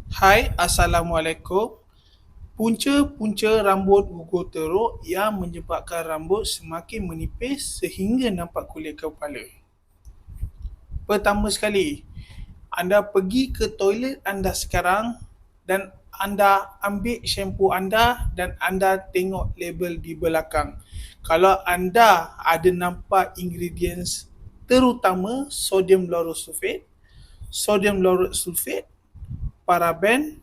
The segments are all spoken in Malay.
Hai, Assalamualaikum. Punca-punca rambut gugur teruk yang menyebabkan rambut semakin menipis sehingga nampak kulit kepala. Pertama sekali, anda pergi ke toilet anda sekarang dan anda ambil shampoo anda dan anda tengok label di belakang. Kalau anda ada nampak ingredients terutama sodium lauryl sulfate, paraben,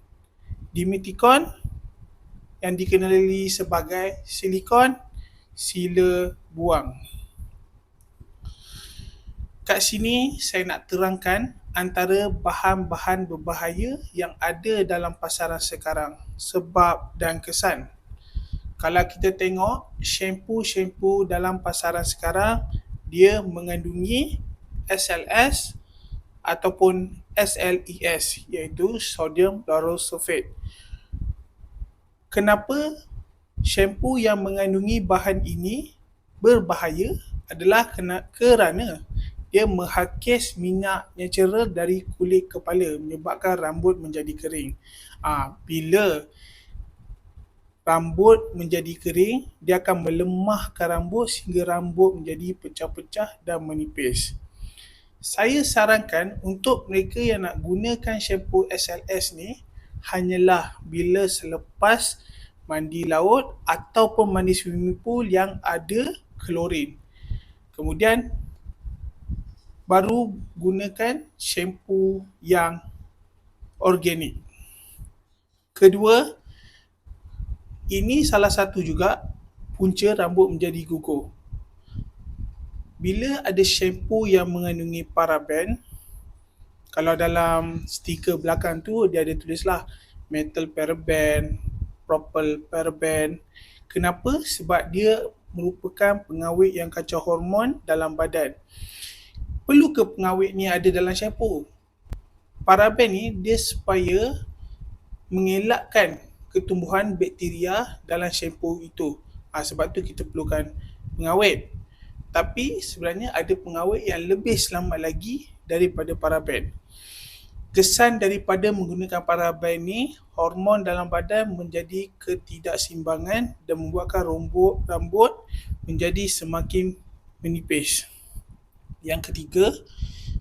dimeticon yang dikenali sebagai silikon, sila buang. Kat sini saya nak terangkan antara bahan-bahan berbahaya yang ada dalam pasaran sekarang, sebab dan kesan. Kalau kita tengok shampoo-shampoo dalam pasaran sekarang, dia mengandungi SLS ataupun SLES, iaitu sodium lauryl sulfate. Kenapa shampoo yang mengandungi bahan ini berbahaya adalah kerana dia menghakis minyak natural dari kulit kepala, menyebabkan rambut menjadi kering. Bila rambut menjadi kering, dia akan melemahkan rambut sehingga rambut menjadi pecah-pecah dan menipis. Saya sarankan untuk mereka yang nak gunakan shampoo SLS ni hanyalah bila selepas mandi laut ataupun mandi swimming pool yang ada klorin. Kemudian baru gunakan shampoo yang organik. Kedua, ini salah satu juga punca rambut menjadi gugur. Bila ada shampoo yang mengandungi paraben, kalau dalam stiker belakang tu dia ada tulislah metal paraben, propyl paraben. Kenapa? Sebab dia merupakan pengawet yang kacau hormon dalam badan. Perlu ke pengawet ni ada dalam shampoo? Paraben ni dia supaya mengelakkan ketumbuhan bakteria dalam shampoo itu. Sebab tu kita perlukan pengawet. Tapi sebenarnya ada pengawet yang lebih selamat lagi daripada paraben. Kesan daripada menggunakan paraben ni, hormon dalam badan menjadi ketidakseimbangan dan membuatkan rambut menjadi semakin menipis. Yang ketiga,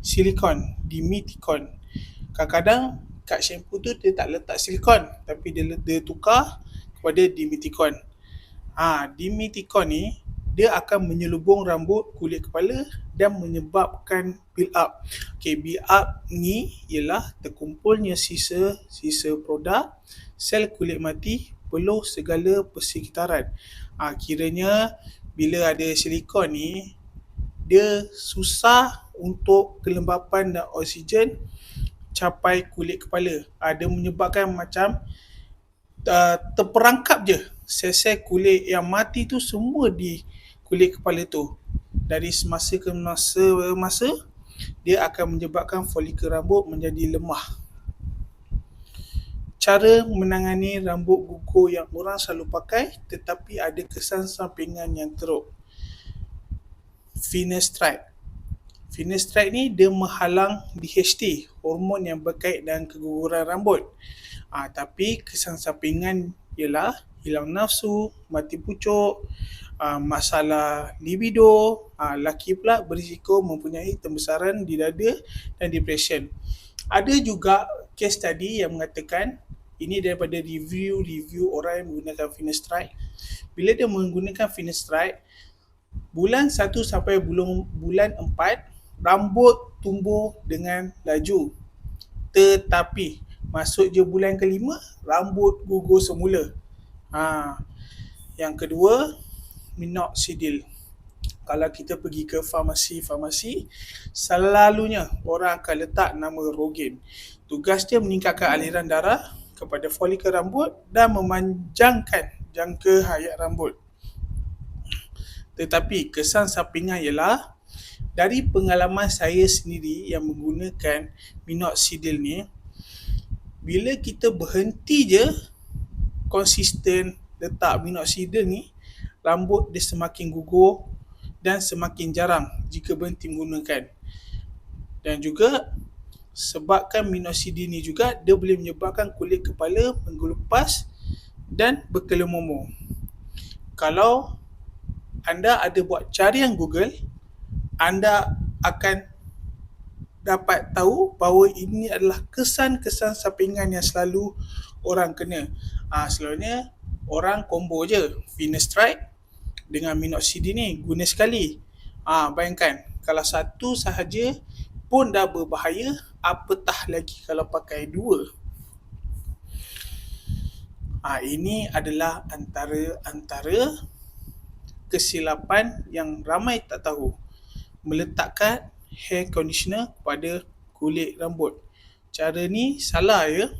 silikon, dimeticon. Kadang-kadang kat shampoo tu dia tak letak silikon, tapi dia tukar kepada dimeticon. Dimeticon ni dia akan menyelubung rambut kulit kepala dan menyebabkan build up. Build up ni ialah terkumpulnya sisa produk, sel kulit mati, peluh segala persekitaran. Kiranya bila ada silikon ni, dia susah untuk kelembapan dan oksigen capai kulit kepala. Dia menyebabkan macam terperangkap je sel-sel kulit yang mati tu semua di kulit kepala tu. Dari semasa ke masa dia akan menyebabkan folikel rambut menjadi lemah. Cara menangani rambut gugur yang orang selalu pakai tetapi ada kesan sampingan yang teruk. Finasteride. Finasteride ni dia menghalang DHT, hormon yang berkait dengan keguguran rambut. Tapi kesan sampingan ialah hilang nafsu, mati pucuk, masalah libido, laki pula berisiko mempunyai tembesaran di dada dan depression. Ada juga case study yang mengatakan, ini daripada review orang yang menggunakan finasteride. Bila dia menggunakan finasteride, bulan 1 sampai bulan 4, rambut tumbuh dengan laju. Tetapi masuk je bulan kelima, rambut gugur semula. Yang kedua, minoxidil. Kalau kita pergi ke farmasi, selalunya orang akan letak nama Rogaine. Tugas dia meningkatkan aliran darah kepada folikel rambut dan memanjangkan jangka hayat rambut. Tetapi kesan sampingan ialah, dari pengalaman saya sendiri yang menggunakan minoxidil ni, bila kita berhenti je konsisten letak minoxidil ni, rambut dia semakin gugur dan semakin jarang jika berhenti menggunakan. Dan juga Sebabkan minoxidil ni juga dia boleh menyebabkan kulit kepala menggelupas dan berkelumur. Kalau anda ada buat carian Google, anda akan dapat tahu bahawa ini adalah kesan-kesan sampingan yang selalu orang kena. Selalunya orang combo je finasteride dengan minoxidil ni guna sekali. Bayangkan kalau satu sahaja pun dah berbahaya, apatah lagi kalau pakai dua. Ini adalah antara kesilapan yang ramai tak tahu. Meletakkan hair conditioner pada kulit rambut. Cara ni salah ya.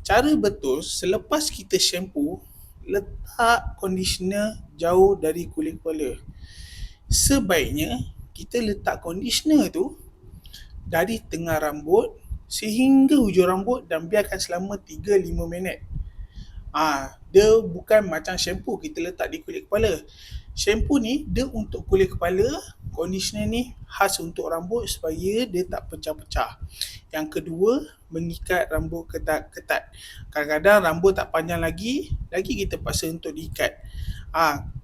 Cara betul, selepas kita shampoo, letak conditioner jauh dari kulit kepala. Sebaiknya kita letak conditioner tu dari tengah rambut sehingga hujung rambut dan biarkan selama 3-5 minit. Dia bukan macam shampoo kita letak di kulit kepala. Shampoo ni dia untuk kulit kepala, conditioner ni khas untuk rambut supaya dia tak pecah-pecah. Yang kedua, mengikat rambut ketat-ketat. Kadang-kadang rambut tak panjang lagi kita paksa untuk diikat.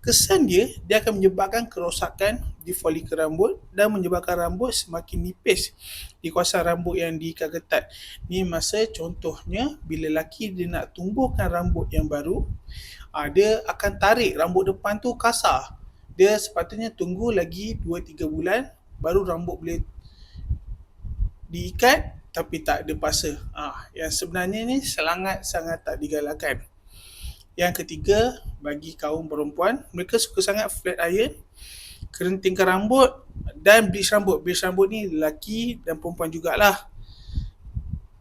Kesan dia akan menyebabkan kerosakan di folikel rambut dan menyebabkan rambut semakin nipis di kawasan rambut yang diikat ketat. Ni masa contohnya bila lelaki dia nak tumbuhkan rambut yang baru, dia akan tarik rambut depan tu kasar. Dia sepatutnya tunggu lagi 2-3 bulan baru rambut boleh diikat, tapi tak, dia paksa. Yang sebenarnya ni sangat tak digalakkan. Yang ketiga, bagi kaum perempuan, mereka suka sangat flat iron, kerintingkan rambut dan bleach rambut. Bleach rambut ni lelaki dan perempuan jugalah.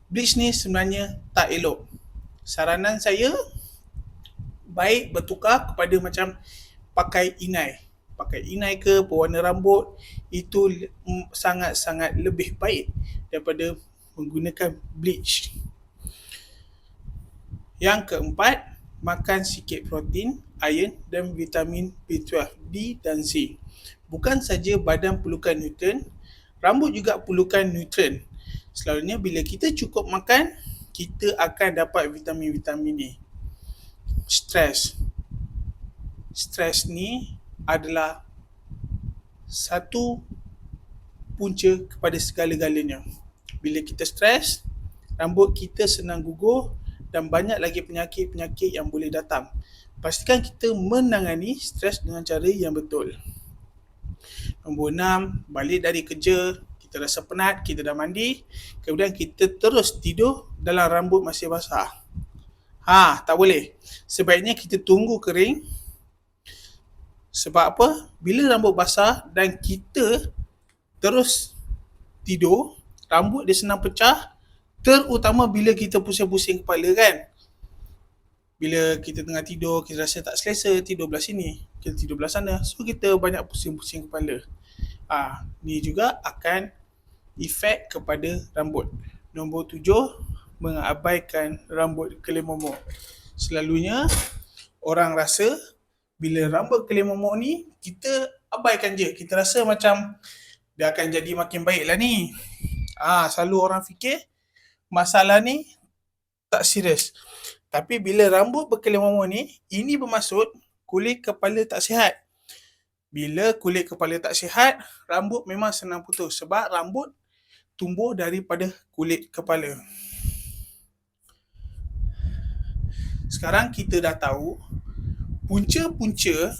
Bleach ni sebenarnya tak elok. Saranan saya, baik bertukar kepada macam pakai inai. Pakai inai ke pewarna rambut, itu sangat-sangat lebih baik daripada menggunakan bleach. Yang keempat, makan sikit protein, iron dan vitamin B12, D dan Z. Bukan saja badan perlukan nutrien, rambut juga perlukan nutrien. Selalunya bila kita cukup makan, kita akan dapat vitamin-vitamin ni. Stres ni adalah satu punca kepada segala-galanya. Bila kita stres, rambut kita senang gugur dan banyak lagi penyakit-penyakit yang boleh datang. Pastikan kita menangani stres dengan cara yang betul. Nombor 6, balik dari kerja, kita rasa penat, kita dah mandi, kemudian kita terus tidur dalam rambut masih basah. Tak boleh. Sebaiknya kita tunggu kering. Sebab apa? Bila rambut basah dan kita terus tidur, rambut dia senang pecah, terutama bila kita pusing-pusing kepala kan. Bila kita tengah tidur, kita rasa tak selesa, tidur belah sini, kita tidur belah sana, so kita banyak pusing-pusing kepala. Ni juga akan efek kepada rambut. Nombor 7, mengabaikan rambut kelih-momok. Selalunya orang rasa bila rambut kelih-momok ni kita abaikan je, kita rasa macam dia akan jadi makin baik lah ni. Selalu orang fikir masalah ni tak serius. Tapi bila rambut berkelih-momok ni, ini bermaksud kulit kepala tak sihat. Bila kulit kepala tak sihat, rambut memang senang putus sebab rambut tumbuh daripada kulit kepala. Sekarang kita dah tahu punca-punca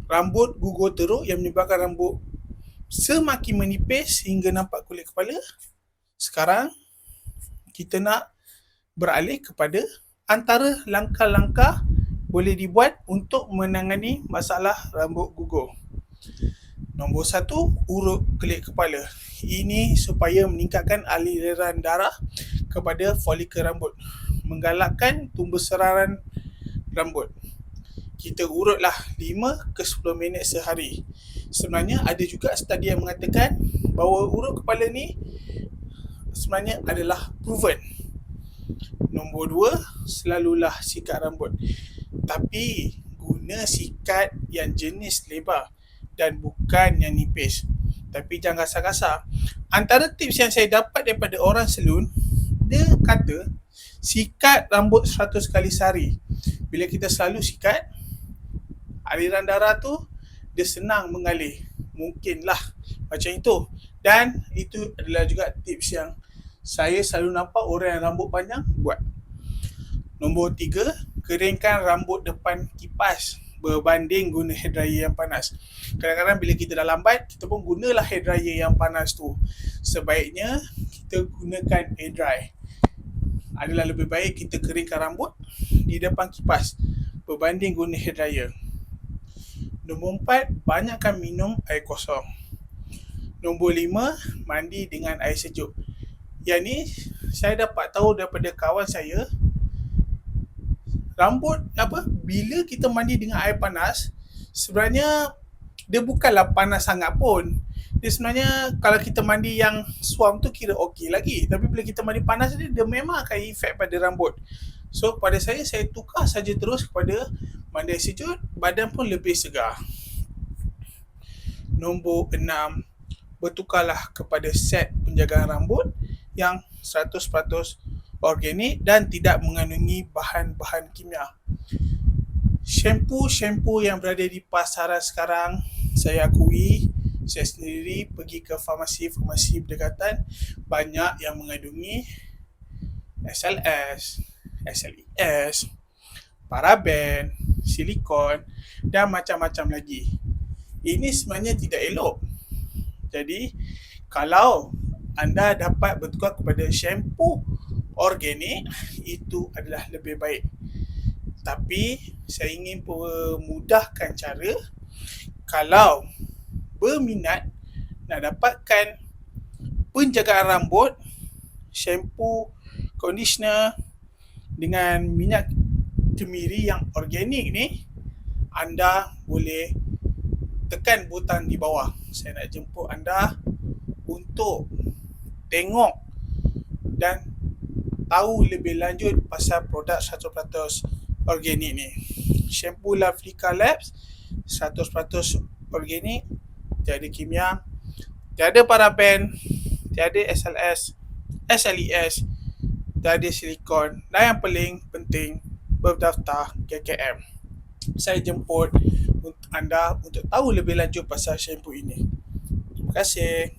rambut gugur teruk yang menyebabkan rambut semakin menipis hingga nampak kulit kepala. Sekarang kita nak beralih kepada antara langkah-langkah boleh dibuat untuk menangani masalah rambut gugur. Nombor 1, urut kelih kepala. Ini supaya meningkatkan aliran darah kepada folikel rambut, menggalakkan pembesararan rambut. Kita urutlah 5 ke 10 minit sehari. Sebenarnya ada juga studi yang mengatakan bahawa urut kepala ni sebenarnya adalah proven. Nombor 2, selalulah sikat rambut. Tapi guna sikat yang jenis lebar dan bukan yang nipis. Tapi jangan kasar-kasar. Antara tips yang saya dapat daripada orang salon, dia kata sikat rambut 100 kali sehari. Bila kita selalu sikat, aliran darah tu dia senang mengalir. Mungkinlah macam itu. Dan itu adalah juga tips yang saya selalu nampak orang yang rambut panjang buat. Nombor 3, keringkan rambut depan kipas berbanding guna hair dryer yang panas. Kadang-kadang bila kita dah lambat, kita pun gunalah hair dryer yang panas tu. Sebaiknya kita gunakan air dry. Adalah lebih baik kita keringkan rambut di depan kipas berbanding guna hair dryer. Nombor 4, banyakkan minum air kosong. Nombor 5, mandi dengan air sejuk. Yang ni saya dapat tahu daripada kawan saya, rambut bila kita mandi dengan air panas, sebenarnya dia bukanlah panas sangat pun. Dia sebenarnya kalau kita mandi yang suam tu kira okey lagi. Tapi bila kita mandi panas dia memang akan efek pada rambut. So pada saya tukar saja terus kepada mandi air sejuk, badan pun lebih segar. Nombor 6, bertukarlah kepada set penjagaan rambut yang 100% organik dan tidak mengandungi bahan-bahan kimia. Shampoo yang berada di pasaran sekarang, saya akui, saya sendiri pergi ke farmasi berdekatan, banyak yang mengandungi SLS, SLES, paraben, silikon dan macam-macam lagi. Ini sebenarnya tidak elok. Jadi, kalau anda dapat bertukar kepada shampoo organik, itu adalah lebih baik. Tapi, saya ingin memudahkan cara, kalau berminat nak dapatkan penjagaan rambut, shampoo, conditioner dengan minyak kemiri yang organik ni, anda boleh tekan butang di bawah. Saya nak jemput anda untuk tengok dan tahu lebih lanjut pasal produk 100% organik ni. Shampoo Lovely Car Labs 100% organik, tiada kimia, tiada paraben, tiada SLS, SLES, tiada silikon, dan yang paling penting berdaftar KKM. Saya jemput anda untuk tahu lebih lanjut pasal shampoo ini. Terima kasih.